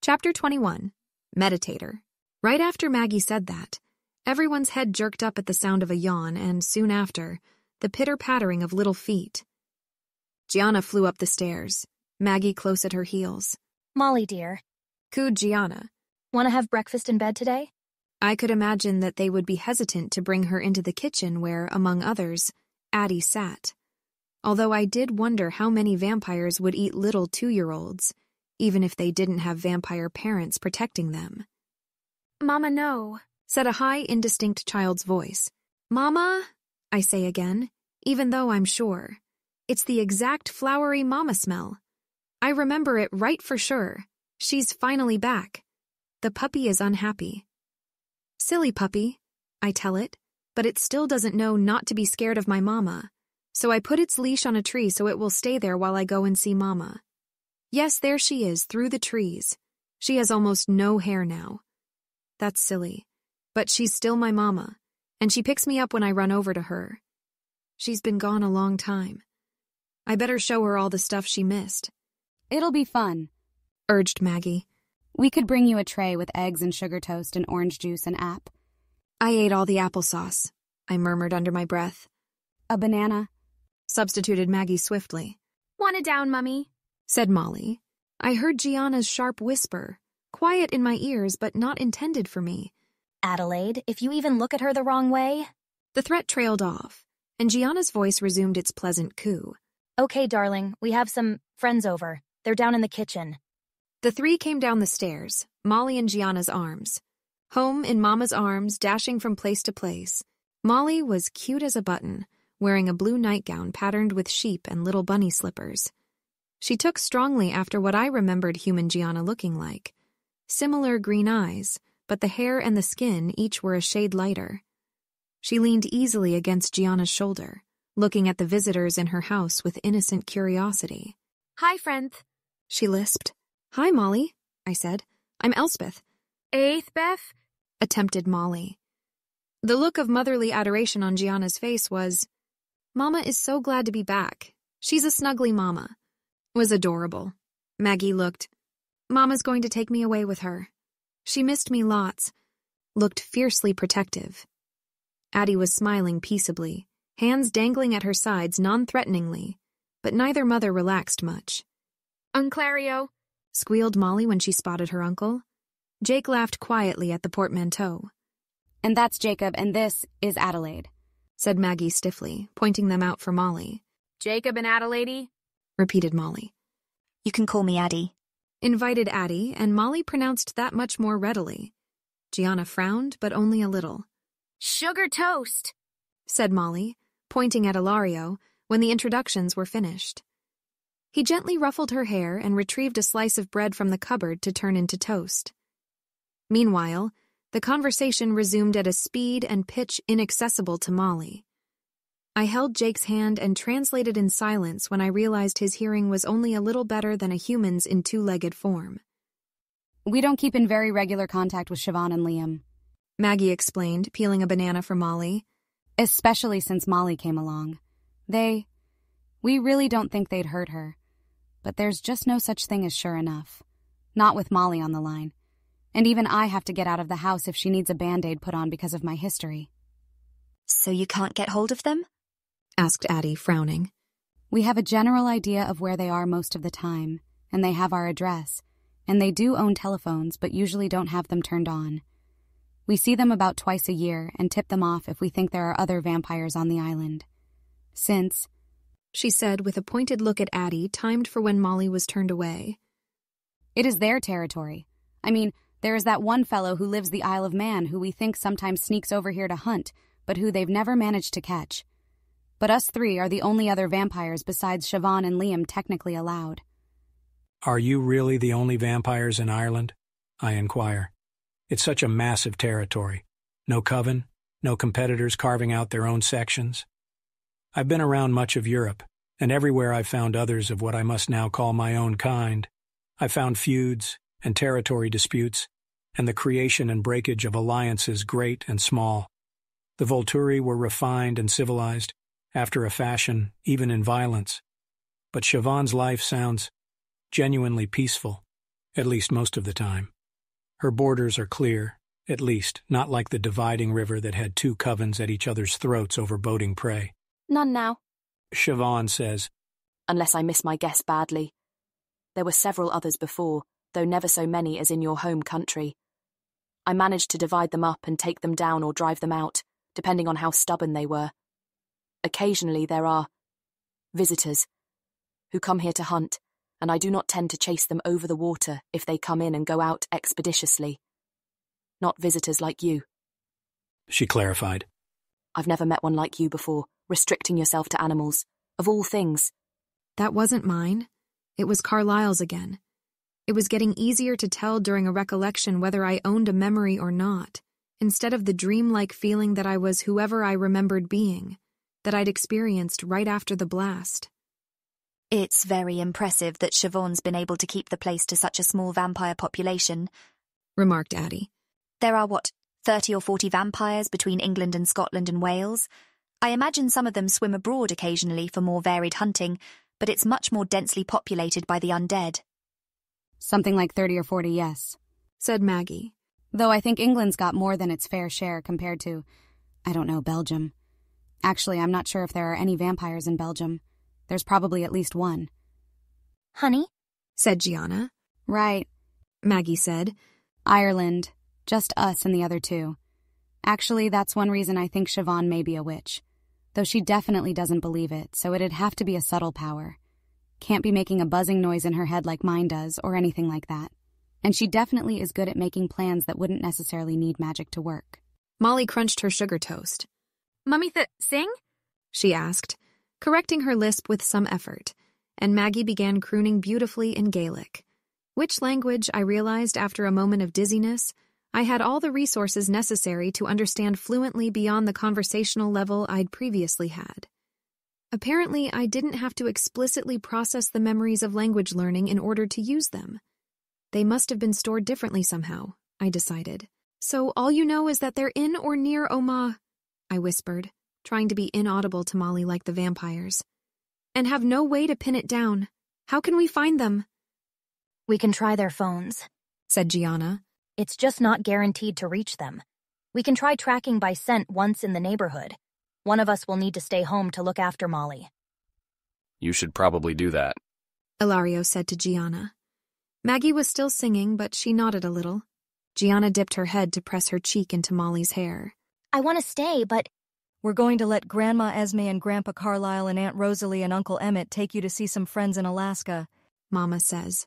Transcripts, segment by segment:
Chapter 21. Meditator. Right after Maggie said that, everyone's head jerked up at the sound of a yawn and, soon after, the pitter-pattering of little feet. Gianna flew up the stairs, Maggie close at her heels. "Molly, dear," cooed Gianna. "Want to have breakfast in bed today?" I could imagine that they would be hesitant to bring her into the kitchen where, among others, Addie sat. Although I did wonder how many vampires would eat little 2-year-olds, even if they didn't have vampire parents protecting them. "Mama, no," said a high, indistinct child's voice. "Mama?" I say again, even though I'm sure. It's the exact flowery mama smell. I remember it right for sure. She's finally back. The puppy is unhappy. "Silly puppy," I tell it, but it still doesn't know not to be scared of my mama. So I put its leash on a tree so it will stay there while I go and see Mama. Yes, there she is, through the trees. She has almost no hair now. That's silly, but she's still my mama, and she picks me up when I run over to her. She's been gone a long time. I better show her all the stuff she missed. "It'll be fun," urged Maggie. "We could bring you a tray with eggs and sugar toast and orange juice and app." I ate all the applesauce, I murmured under my breath. "A banana," substituted Maggie swiftly. "Want it down, Mummy?" said Molly. I heard Gianna's sharp whisper, quiet in my ears but not intended for me. "Adelaide, if you even look at her the wrong way..." The threat trailed off, and Gianna's voice resumed its pleasant coo. "Okay, darling, we have some friends over. They're down in the kitchen." The three came down the stairs, Molly in Gianna's arms. Home in Mama's arms, dashing from place to place. Molly was cute as a button, wearing a blue nightgown patterned with sheep and little bunny slippers. She took strongly after what I remembered human Gianna looking like. Similar green eyes, but the hair and the skin each were a shade lighter. She leaned easily against Gianna's shoulder, looking at the visitors in her house with innocent curiosity. "Hi, friend," she lisped. "Hi, Molly," I said. "I'm Elspeth." "Beth," attempted Molly. The look of motherly adoration on Gianna's face was, "Mama is so glad to be back. She's a snuggly mama." Was adorable. Maggie looked, "Mama's going to take me away with her. She missed me lots." Looked fiercely protective. Addie was smiling peaceably, hands dangling at her sides non-threateningly, but neither mother relaxed much. "Unclario," squealed Molly when she spotted her uncle. Jake laughed quietly at the portmanteau. "And that's Jacob, and this is Adelaide," said Maggie stiffly, pointing them out for Molly. "Jacob and Adelaide," repeated Molly. "You can call me Addie," invited Addie, and Molly pronounced that much more readily. Gianna frowned, but only a little. "Sugar toast," said Molly, pointing at Ilario when the introductions were finished. He gently ruffled her hair and retrieved a slice of bread from the cupboard to turn into toast. Meanwhile, the conversation resumed at a speed and pitch inaccessible to Molly. I held Jake's hand and translated in silence when I realized his hearing was only a little better than a human's in 2-legged form. "We don't keep in very regular contact with Siobhan and Liam," Maggie explained, peeling a banana for Molly. "Especially since Molly came along. We really don't think they'd hurt her. But there's just no such thing as sure enough. Not with Molly on the line. And even I have to get out of the house if she needs a Band-Aid put on because of my history." "So you can't get hold of them?" asked Addie, frowning. "We have a general idea of where they are most of the time, and they have our address, and they do own telephones but usually don't have them turned on. We see them about twice a year and tip them off if we think there are other vampires on the island. Since," she said with a pointed look at Addie timed for when Molly was turned away, "it is their territory. I mean, there is that one fellow who lives the Isle of Man who we think sometimes sneaks over here to hunt, but who they've never managed to catch. But us three are the only other vampires besides Siobhan and Liam technically allowed." "Are you really the only vampires in Ireland?" I inquire. "It's such a massive territory. No coven, no competitors carving out their own sections. I've been around much of Europe, and everywhere I've found others of what I must now call my own kind. I've found feuds and territory disputes, and the creation and breakage of alliances great and small. The Volturi were refined and civilized, after a fashion, even in violence. But Siobhan's life sounds genuinely peaceful, at least most of the time. Her borders are clear, at least, not like the dividing river that had two covens at each other's throats over boating prey. None now. Siobhan says, Unless I miss my guess badly. There were several others before, though never so many as in your home country. I managed to divide them up and take them down or drive them out, depending on how stubborn they were. Occasionally there are visitors who come here to hunt, and I do not tend to chase them over the water if they come in and go out expeditiously. Not visitors like you. she clarified. I've never met one like you before, restricting yourself to animals, of all things. That wasn't mine. It was Carlisle's again. It was getting easier to tell during a recollection whether I owned a memory or not, instead of the dreamlike feeling that I was whoever I remembered being, that I'd experienced right after the blast. It's very impressive that Siobhan's been able to keep the place to such a small vampire population, remarked Addie. There are, 30 or 40 vampires between England and Scotland and Wales? I imagine some of them swim abroad occasionally for more varied hunting, but it's much more densely populated by the undead. Something like 30 or 40, yes, said Maggie. Though I think England's got more than its fair share compared to, Belgium. Actually, I'm not sure if there are any vampires in Belgium. There's probably at least one. Honey? Said Gianna. Right, Maggie said. Ireland. Just us and the other two. Actually, that's one reason I think Siobhan may be a witch. Though she definitely doesn't believe it, so it'd have to be a subtle power. Can't be making a buzzing noise in her head like mine does, or anything like that. And she definitely is good at making plans that wouldn't necessarily need magic to work. Molly crunched her sugar toast. Mummy sing? She asked, correcting her lisp with some effort, and Maggie began crooning beautifully in Gaelic, which language, I realized after a moment of dizziness, I had all the resources necessary to understand fluently beyond the conversational level I'd previously had. Apparently, I didn't have to explicitly process the memories of language learning in order to use them. They must have been stored differently somehow, I decided. So all you know is that they're in or near Oma, I whispered, trying to be inaudible to Molly like the vampires. And have no way to pin it down. How can we find them? We can try their phones, said Gianna. It's just not guaranteed to reach them. We can try tracking by scent once in the neighborhood. One of us will need to stay home to look after Molly. You should probably do that, Ilario said to Gianna. Maggie was still singing, but she nodded a little. Gianna dipped her head to press her cheek into Molly's hair. I want to stay, but... We're going to let Grandma Esme and Grandpa Carlisle and Aunt Rosalie and Uncle Emmett take you to see some friends in Alaska, Mama says.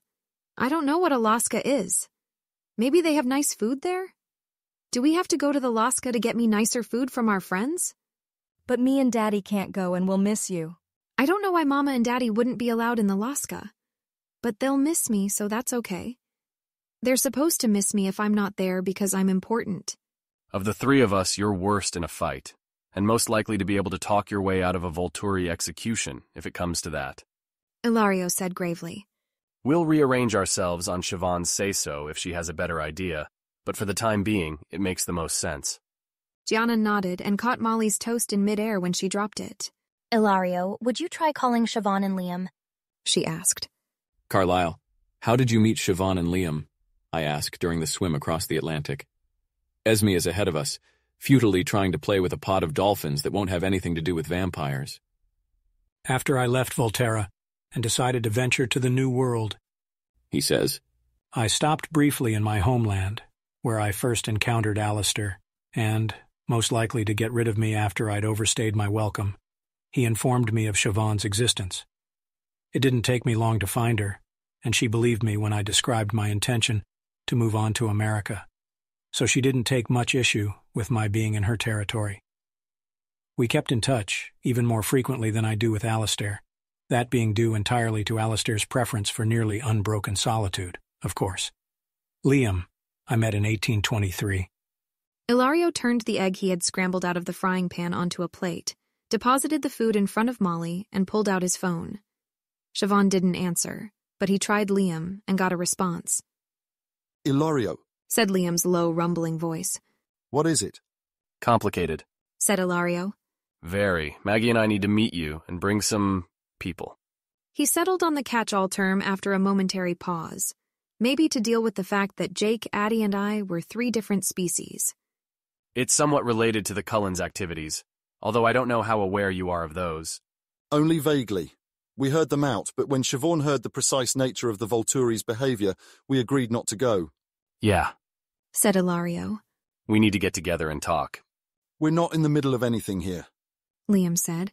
I don't know what Alaska is. Maybe they have nice food there? Do we have to go to the Alaska to get me nicer food from our friends? But me and Daddy can't go and we'll miss you. I don't know why Mama and Daddy wouldn't be allowed in the Alaska. But they'll miss me, so that's okay. They're supposed to miss me if I'm not there because I'm important. Of the three of us, you're worst in a fight, and most likely to be able to talk your way out of a Volturi execution, if it comes to that, Ilario said gravely. We'll rearrange ourselves on Siobhan's say-so if she has a better idea, but for the time being, it makes the most sense. Gianna nodded and caught Molly's toast in midair when she dropped it. Ilario, would you try calling Siobhan and Liam? She asked. Carlisle, how did you meet Siobhan and Liam? I asked during the swim across the Atlantic. Esme is ahead of us, futilely trying to play with a pod of dolphins that won't have anything to do with vampires. After I left Volterra and decided to venture to the New World, he says. I stopped briefly in my homeland, where I first encountered Alistair, and, most likely to get rid of me after I'd overstayed my welcome, he informed me of Siobhan's existence. It didn't take me long to find her, and she believed me when I described my intention to move on to America, so she didn't take much issue with my being in her territory. We kept in touch, even more frequently than I do with Alistair, that being due entirely to Alistair's preference for nearly unbroken solitude, of course. Liam, I met in 1823. Ilario turned the egg he had scrambled out of the frying pan onto a plate, deposited the food in front of Molly, and pulled out his phone. Siobhan didn't answer, but he tried Liam and got a response. Ilario, said Liam's low, rumbling voice. What is it? Complicated, said Ilario. Very. Maggie and I need to meet you and bring some people. He settled on the catch-all term after a momentary pause. Maybe to deal with the fact that Jake, Addie, and I were 3 different species. It's somewhat related to the Cullens' activities, although I don't know how aware you are of those. Only vaguely. We heard them out, but when Siobhan heard the precise nature of the Volturi's behavior, we agreed not to go. Yeah, Said Ilario. we need to get together and talk. We're not in the middle of anything here. Liam said.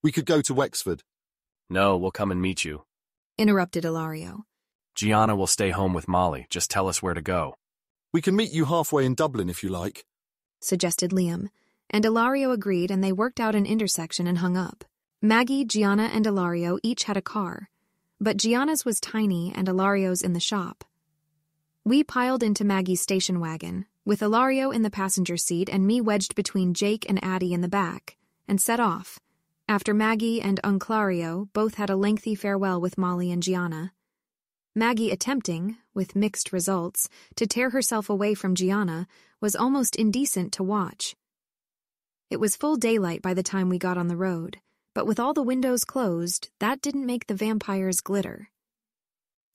We could go to Wexford. No, we'll come and meet you. Interrupted Ilario. Gianna will stay home with Molly. Just tell us where to go. We can meet you halfway in Dublin if you like. Suggested Liam, and Ilario agreed, and they worked out an intersection and hung up. Maggie, Gianna, and Ilario each had a car, but Gianna's was tiny and Ilario's in the shop. We piled into Maggie's station wagon, with Ilario in the passenger seat and me wedged between Jake and Addie in the back, and set off, after Maggie and Unclario both had a lengthy farewell with Molly and Gianna. Maggie attempting, with mixed results, to tear herself away from Gianna was almost indecent to watch. It was full daylight by the time we got on the road, but with all the windows closed, that didn't make the vampires glitter.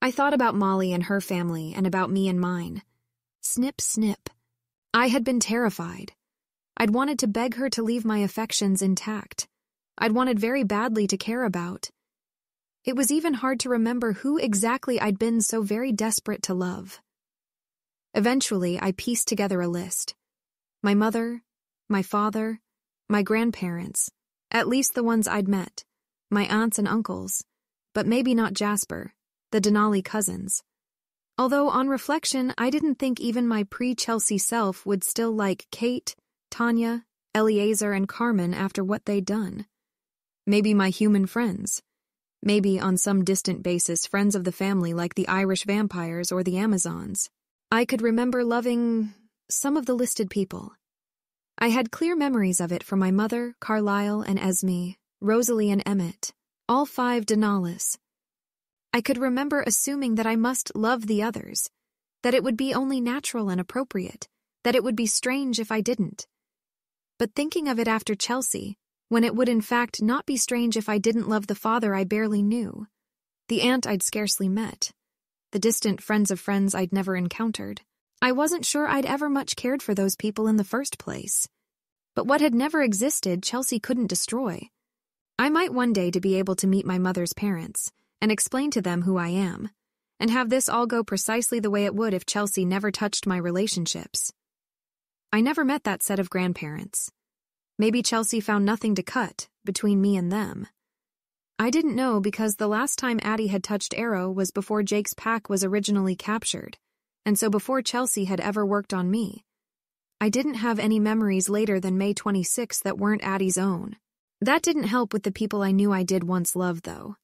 I thought about Molly and her family and about me and mine. Snip, snip. I had been terrified. I'd wanted to beg her to leave my affections intact. I'd wanted very badly to care about. It was even hard to remember who exactly I'd been so very desperate to love. Eventually, I pieced together a list. My mother, my father, my grandparents, at least the ones I'd met, my aunts and uncles, but maybe not Jasper, the Denali cousins. Although, on reflection, I didn't think even my pre-Chelsea self would still like Kate, Tanya, Eleazar, and Carmen after what they'd done. Maybe my human friends. Maybe, on some distant basis, friends of the family like the Irish vampires or the Amazons. I could remember loving some of the listed people. I had clear memories of it from my mother, Carlisle and Esme, Rosalie and Emmett, all 5 Denalis. I could remember assuming that I must love the others, that it would be only natural and appropriate, that it would be strange if I didn't. But thinking of it after Chelsea, when it would in fact not be strange if I didn't love the father I barely knew, the aunt I'd scarcely met, the distant friends of friends I'd never encountered, I wasn't sure I'd ever much cared for those people in the first place. But what had never existed, Chelsea couldn't destroy. I might one day to be able to meet my mother's parents and explain to them who I am, and have this all go precisely the way it would if Chelsea never touched my relationships. I never met that set of grandparents. Maybe Chelsea found nothing to cut between me and them. I didn't know because the last time Addie had touched Arrow was before Jake's pack was originally captured, and so before Chelsea had ever worked on me. I didn't have any memories later than May 26 that weren't Addie's own. That didn't help with the people I knew I did once love, though.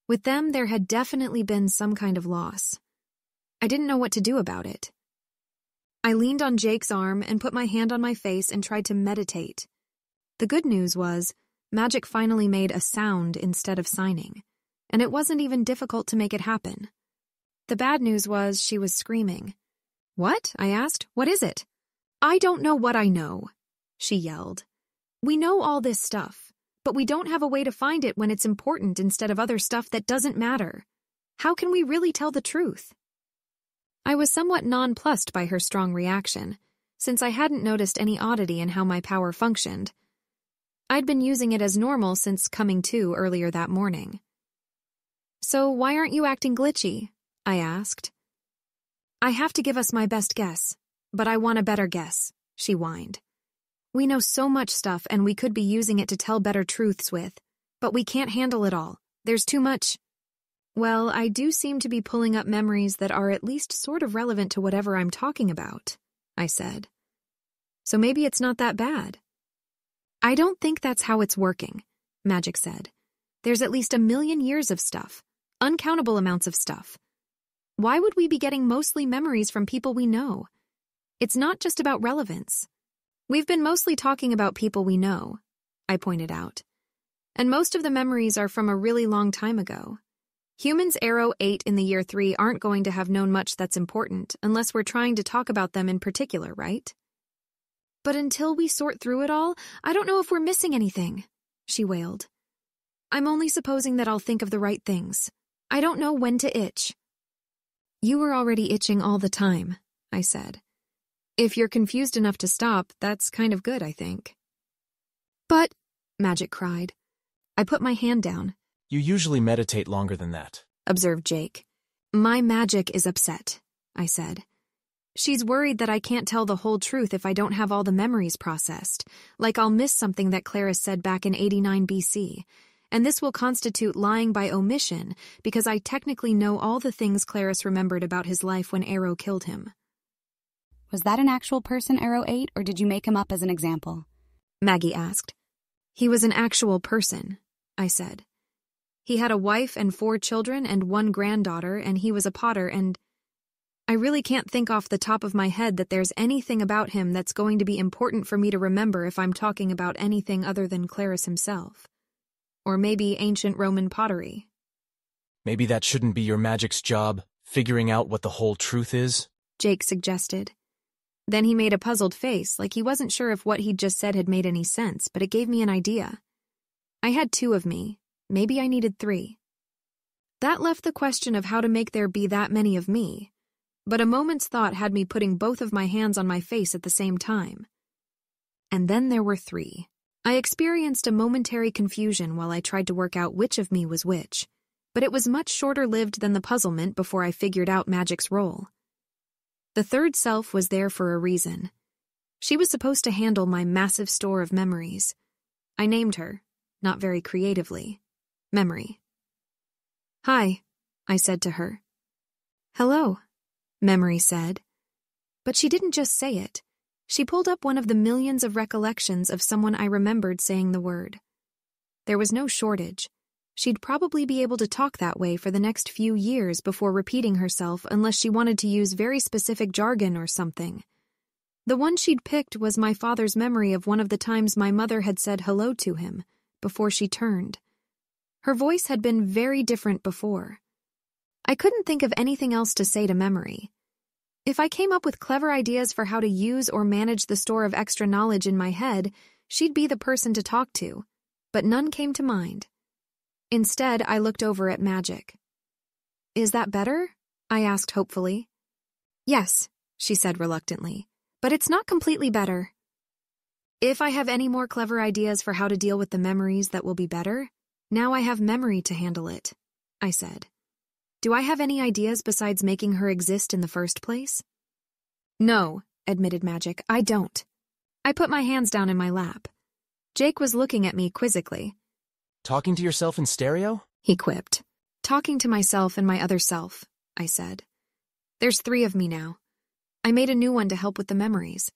With them, there had definitely been some kind of loss. I didn't know what to do about it. I leaned on Jake's arm and put my hand on my face and tried to meditate. The good news was, magic finally made a sound instead of signing, and it wasn't even difficult to make it happen. The bad news was she was screaming. "What?" I asked. "What is it?" "I don't know what I know," she yelled. "We know all this stuff, but we don't have a way to find it when it's important instead of other stuff that doesn't matter. How can we really tell the truth?" I was somewhat nonplussed by her strong reaction, since I hadn't noticed any oddity in how my power functioned. I'd been using it as normal since coming to earlier that morning. "So why aren't you acting glitchy?" I asked. "I have to give us my best guess, but I want a better guess," she whined. "We know so much stuff and we could be using it to tell better truths with, but we can't handle it all. There's too much." "Well, I do seem to be pulling up memories that are at least sort of relevant to whatever I'm talking about," I said. "So maybe it's not that bad." "I don't think that's how it's working," Magic said. "There's at least 1,000,000 years of stuff, uncountable amounts of stuff. Why would we be getting mostly memories from people we know? It's not just about relevance. We've been mostly talking about people we know," I pointed out. "And most of the memories are from a really long time ago. Humans Arrow 8 in the year 3 aren't going to have known much that's important unless we're trying to talk about them in particular, right? But until we sort through it all, I don't know if we're missing anything," she wailed. "I'm only supposing that I'll think of the right things. I don't know when to itch." You were already itching all the time, I said. If you're confused enough to stop, that's kind of good, I think. But, Magic cried. I put my hand down. You usually meditate longer than that, observed Jake. My magic is upset, I said. She's worried that I can't tell the whole truth if I don't have all the memories processed, like I'll miss something that Clarice said back in 89 BC, and this will constitute lying by omission because I technically know all the things Clarice remembered about his life when Arrow killed him. Was that an actual person Arrow ate, or did you make him up as an example? Maggie asked. He was an actual person, I said. He had a wife and 4 children and 1 granddaughter, and he was a potter, and I really can't think off the top of my head that there's anything about him that's going to be important for me to remember if I'm talking about anything other than Clarice himself. Or maybe ancient Roman pottery. Maybe that shouldn't be your magic's job, figuring out what the whole truth is, Jake suggested. Then he made a puzzled face, like he wasn't sure if what he'd just said had made any sense, but it gave me an idea. I had 2 of me. Maybe I needed 3. That left the question of how to make there be that many of me. But a moment's thought had me putting both of my hands on my face at the same time. And then there were 3. I experienced a momentary confusion while I tried to work out which of me was which, but it was much shorter-lived than the puzzlement before I figured out Magic's role. The third self was there for a reason. She was supposed to handle my massive store of memories. I named her, not very creatively, Memory. Hi, I said to her. Hello, Memory said. But she didn't just say it. She pulled up one of the millions of recollections of someone I remembered saying the word. There was no shortage. She'd probably be able to talk that way for the next few years before repeating herself unless she wanted to use very specific jargon or something. The one she'd picked was my father's memory of one of the times my mother had said hello to him before she turned. Her voice had been very different before. I couldn't think of anything else to say to Memory. If I came up with clever ideas for how to use or manage the store of extra knowledge in my head, she'd be the person to talk to, but none came to mind. Instead, I looked over at Magic. Is that better? I asked hopefully. Yes, she said reluctantly, but it's not completely better. If I have any more clever ideas for how to deal with the memories that will be better, now I have Memory to handle it, I said. Do I have any ideas besides making her exist in the first place? No, admitted Magic, I don't. I put my hands down in my lap. Jake was looking at me quizzically. Talking to yourself in stereo? He quipped. Talking to myself and my other self, I said. There's 3 of me now. I made a new one to help with the memories.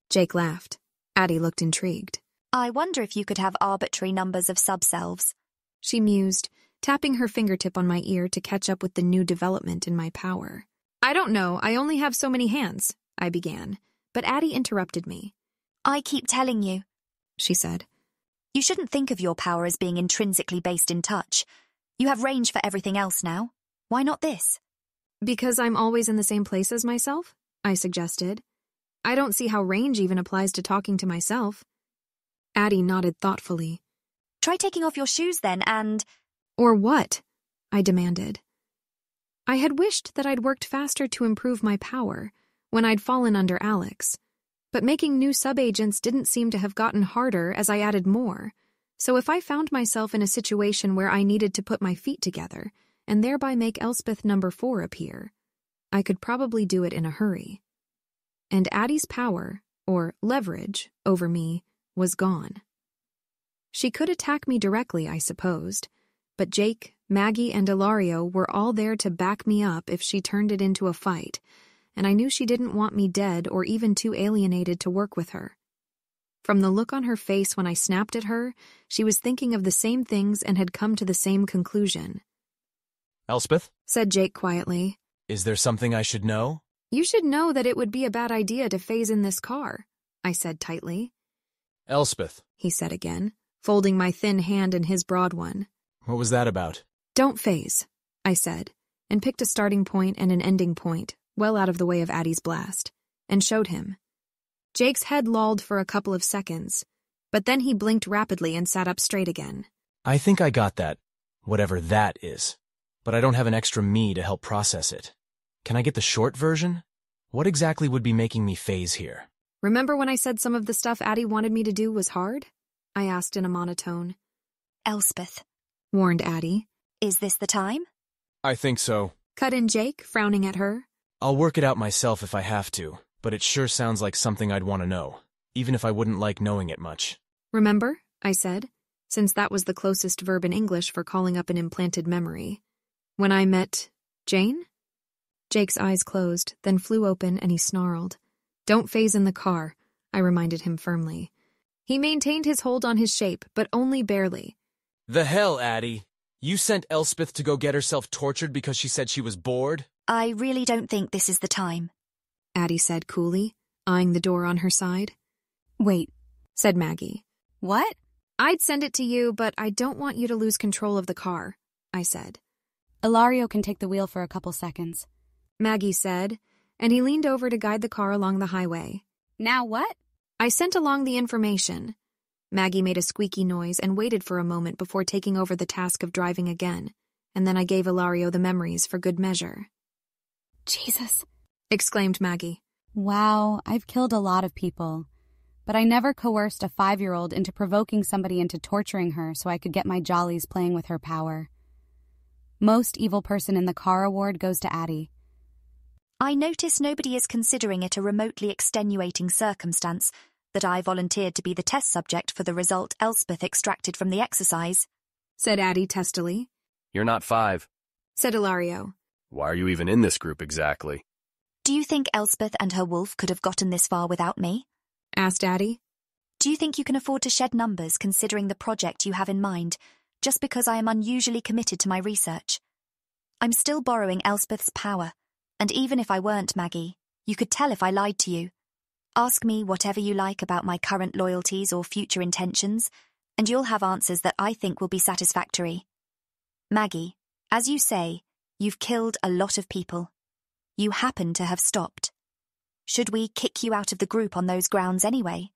Jake laughed. Addie looked intrigued. I wonder if you could have arbitrary numbers of subselves. She mused, tapping her fingertip on my ear to catch up with the new development in my power. I don't know, I only have so many hands, I began, but Addie interrupted me. I keep telling you, she said. You shouldn't think of your power as being intrinsically based in touch. You have range for everything else now. Why not this? Because I'm always in the same place as myself, I suggested. I don't see how range even applies to talking to myself. Addie nodded thoughtfully. Try taking off your shoes then and... Or what? I demanded. I had wished that I'd worked faster to improve my power when I'd fallen under Alex, but making new subagents didn't seem to have gotten harder as I added more, so if I found myself in a situation where I needed to put my feet together and thereby make Elspeth number 4 appear, I could probably do it in a hurry. And Addie's power, or leverage, over me was gone. She could attack me directly, I supposed, but Jake, Maggie, and Ilario were all there to back me up if she turned it into a fight, and I knew she didn't want me dead or even too alienated to work with her. From the look on her face when I snapped at her, she was thinking of the same things and had come to the same conclusion. Elspeth? Said Jake quietly. Is there something I should know? You should know that it would be a bad idea to phase in this car, I said tightly. Elspeth, he said again, folding my thin hand in his broad one. What was that about? Don't phase, I said, and picked a starting point and an ending point, well out of the way of Addie's blast, and showed him. Jake's head lolled for a couple of seconds, but then he blinked rapidly and sat up straight again. I think I got that, whatever that is, but I don't have an extra me to help process it. Can I get the short version? What exactly would be making me phase here? Remember when I said some of the stuff Addie wanted me to do was hard? I asked in a monotone. Elspeth, Warned Addie. is this the time? I think so. Cut in Jake, frowning at her. I'll work it out myself if I have to, but it sure sounds like something I'd want to know, even if I wouldn't like knowing it much. Remember? I said, since that was the closest verb in English for calling up an implanted memory. When I met Jane? Jake's eyes closed, then flew open and he snarled. Don't phase in the car, I reminded him firmly. He maintained his hold on his shape, but only barely. The hell, Addie? You sent Elspeth to go get herself tortured because she said she was bored? I really don't think this is the time, Addie said coolly, eyeing the door on her side. Wait, Said Maggie. what? I'd send it to you, but I don't want you to lose control of the car, I said. Ilario can take the wheel for a couple seconds. Maggie said, and he leaned over to guide the car along the highway. Now what? I sent along the information. Maggie made a squeaky noise and waited for a moment before taking over the task of driving again, and then I gave Ilario the memories for good measure. Jesus. Exclaimed Maggie. Wow, I've killed a lot of people. But I never coerced a 5-year-old into provoking somebody into torturing her so I could get my jollies playing with her power. Most evil person in the car award goes to Addie. I notice nobody is considering it a remotely extenuating circumstance that I volunteered to be the test subject for the result Elspeth extracted from the exercise, Said Addie testily. You're not 5. Said Ilario. Why are you even in this group exactly? Do you think Elspeth and her wolf could have gotten this far without me? Asked Addie. Do you think you can afford to shed numbers considering the project you have in mind, just because I am unusually committed to my research? I'm still borrowing Elspeth's power, and even if I weren't, Maggie, you could tell if I lied to you. Ask me whatever you like about my current loyalties or future intentions, and you'll have answers that I think will be satisfactory. Maggie, as you say, you've killed a lot of people. You happen to have stopped. Should we kick you out of the group on those grounds anyway?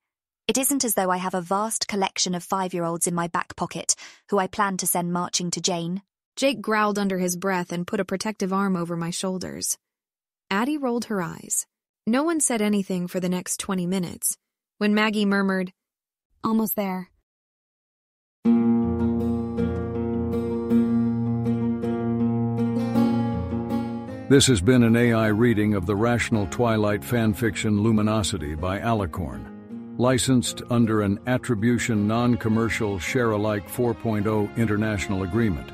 It isn't as though I have a vast collection of 5-year-olds in my back pocket who I plan to send marching to Jane. Jake growled under his breath and put a protective arm over my shoulders. Addie rolled her eyes. No one said anything for the next 20 minutes. When Maggie murmured, Almost there. This has been an AI reading of the Rational Twilight fanfiction Luminosity by Alicorn, licensed under an Attribution Non-Commercial Share-alike 4.0 international agreement.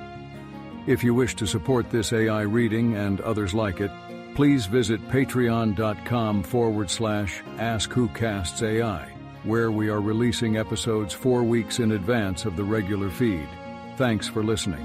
If you wish to support this AI reading and others like it, please visit patreon.com/AskWhoCastsAI, where we are releasing episodes 4 weeks in advance of the regular feed. Thanks for listening.